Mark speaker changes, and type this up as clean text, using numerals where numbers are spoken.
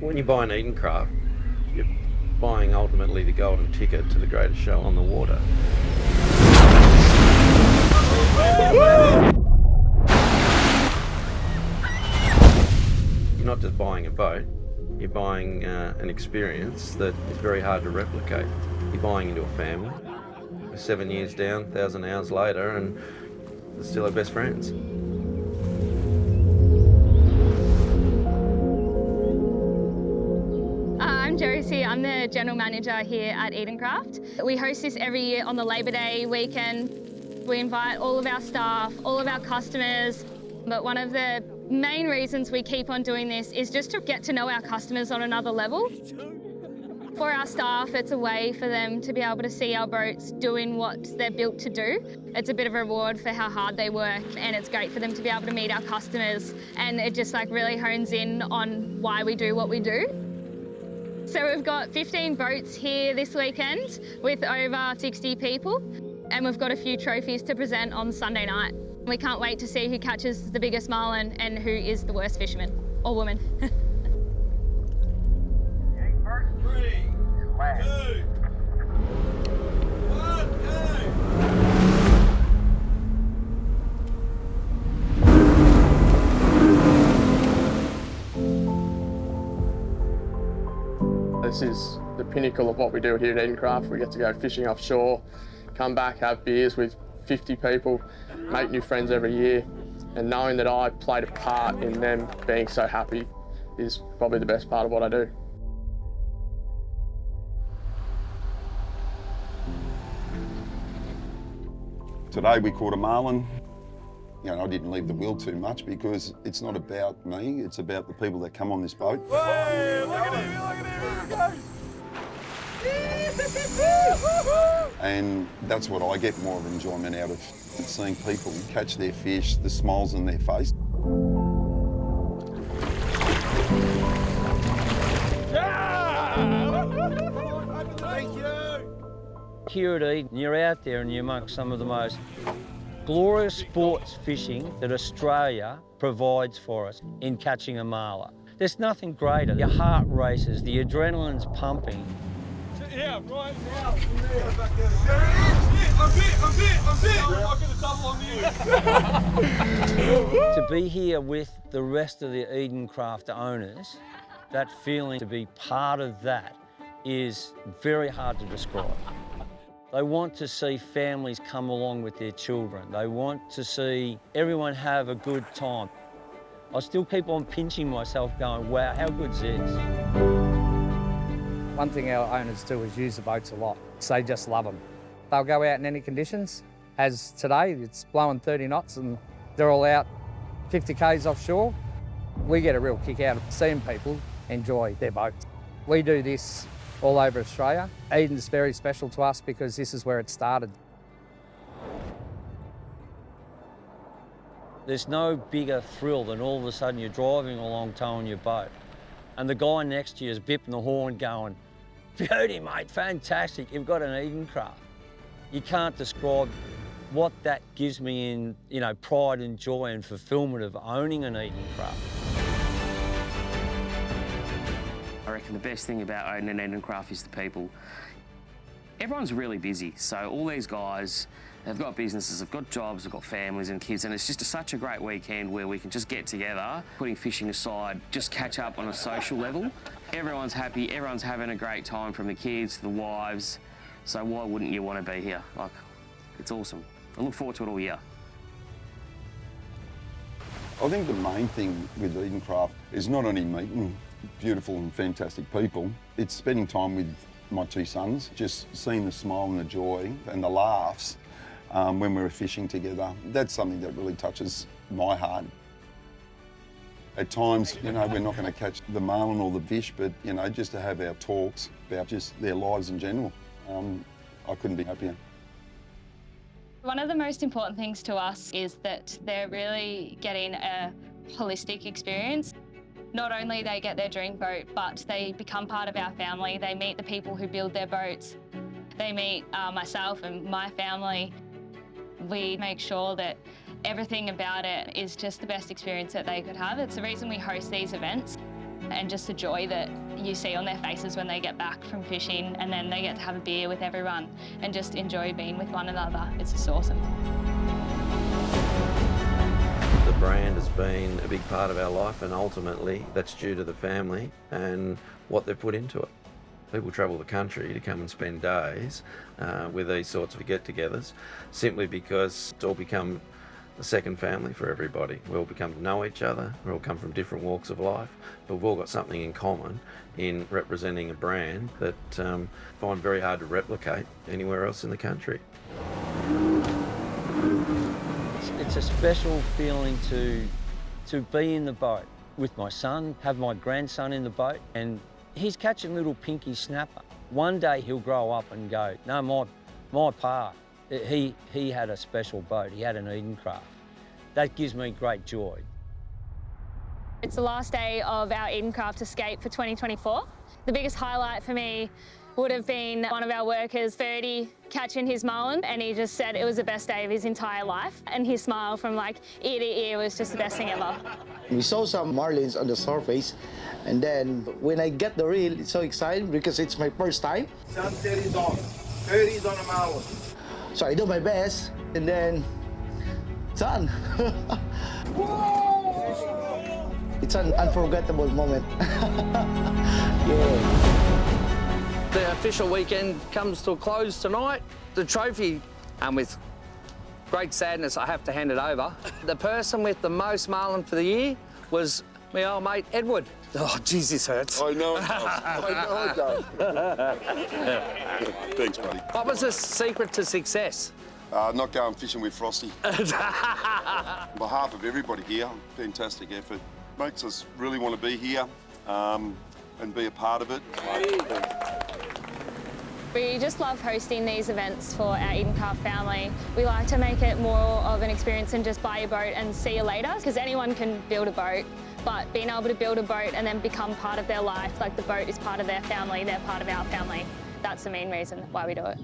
Speaker 1: When you buy an Edencraft, you're buying ultimately the golden ticket to the greatest show on the water. You're not just buying a boat, you're buying an experience that is very hard to replicate. You're buying into a family. We're 7 years down, 1,000 hours later, and we're still our best friends.
Speaker 2: I'm Josie, I'm the General Manager here at Edencraft. We host this every year on the Labor Day weekend. We invite all of our staff, all of our customers, but one of the main reasons we keep on doing this is just to get to know our customers on another level. For our staff, it's a way for them to be able to see our boats doing what they're built to do. It's a bit of a reward for how hard they work, and it's great for them to be able to meet our customers, and it just really hones in on why we do what we do. So we've got 15 boats here this weekend with over 60 people, and we've got a few trophies to present on Sunday night. We can't wait to see who catches the biggest marlin and who is the worst fisherman or woman.
Speaker 3: 3, 2, 1,
Speaker 4: go! This is the pinnacle of what we do here at Edencraft. We get to go fishing offshore, come back, have beers with 50 people, make new friends every year, and knowing that I played a part in them being so happy is probably the best part of what I do.
Speaker 5: Today we caught a marlin. You know, I didn't leave the wheel too much because it's not about me, it's about the people that come on this boat.
Speaker 3: Hey, look at him, here he goes!
Speaker 5: And that's what I get more of enjoyment out of, seeing people catch their fish, the smiles on their face.
Speaker 3: Thank you!
Speaker 6: Here at Eden, you're out there and you're amongst some of the most glorious sports fishing that Australia provides for us in catching a marler. There's nothing greater. Your heart races, the adrenaline's pumping.
Speaker 3: Yeah, right now. I'm not going to double on you.
Speaker 6: To be here with the rest of the Edencraft owners, that feeling to be part of that is very hard to describe. They want to see families come along with their children. They want to see everyone have a good time. I still keep on pinching myself going, wow, how good's this?
Speaker 7: One thing our owners do is use the boats a lot. So they just love them. They'll go out in any conditions. As today, it's blowing 30 knots and they're all out 50 k's offshore. We get a real kick out of seeing people enjoy their boats. We do this all over Australia. Eden's very special to us because this is where it started.
Speaker 6: There's no bigger thrill than all of a sudden you're driving along towing your boat and the guy next to you is bipping the horn going, beauty mate, fantastic, you've got an Edencraft. You can't describe what that gives me in, pride and joy and fulfilment of owning an Edencraft.
Speaker 8: I reckon the best thing about owning an Edencraft is the people. Everyone's really busy, so all these guys, they've got businesses, they've got jobs, they've got families and kids, and it's just such a great weekend where we can just get together, putting fishing aside, just catch up on a social level. Everyone's happy, everyone's having a great time, from the kids to the wives, so why wouldn't you want to be here? It's awesome. I look forward to it all year.
Speaker 5: I think the main thing with Edencraft is not only meeting beautiful and fantastic people, it's spending time with my two sons, just seeing the smile and the joy and the laughs when we're fishing together. That's something that really touches my heart. At times, we're not going to catch the marlin or the fish, but, just to have our talks about just their lives in general, I couldn't be happier.
Speaker 2: One of the most important things to us is that they're really getting a holistic experience. Not only they get their dream boat, but they become part of our family. They meet the people who build their boats. They meet myself and my family. We make sure that everything about it is just the best experience that they could have. It's the reason we host these events. and just the joy that you see on their faces when they get back from fishing and then they get to have a beer with everyone and just enjoy being with one another. It's just awesome.
Speaker 1: The brand has been a big part of our life, and ultimately that's due to the family and what they've put into it. People travel the country to come and spend days with these sorts of get-togethers simply because it's all become a second family for everybody. We all become to know each other, we all come from different walks of life, but we've all got something in common in representing a brand that I find very hard to replicate anywhere else in the country.
Speaker 6: It's a special feeling to be in the boat with my son, have my grandson in the boat, and he's catching little pinky snapper. One day he'll grow up and go, no, my pa, he had a special boat, he had an Edencraft. That gives me great joy.
Speaker 2: It's the last day of our Edencraft escape for 2024. The biggest highlight for me would have been one of our workers, Ferdy, catching his marlin, and he just said it was the best day of his entire life. And his smile from like ear to ear was just the best thing ever.
Speaker 9: We saw some marlins on the surface, and then when I get the reel, it's so exciting because it's my first time.
Speaker 10: Sun 30's on. 30's on a marlin.
Speaker 9: So I do my best, and then it's on. It's an unforgettable moment. Yeah.
Speaker 7: The official weekend comes to a close tonight. The trophy, and with great sadness, I have to hand it over. The person with the most marlin for the year was my old mate, Edward. Oh, geez, this hurts.
Speaker 5: I know it does. I know it does. Thanks, buddy.
Speaker 7: What was the secret to success?
Speaker 5: Not going fishing with Frosty. On behalf of everybody here, fantastic effort. Makes us really want to be here and be a part of it.
Speaker 2: We just love hosting these events for our Edencraft family. We like to make it more of an experience than just buy a boat and see you later, because anyone can build a boat, but being able to build a boat and then become part of their life, like the boat is part of their family, they're part of our family, that's the main reason why we do it.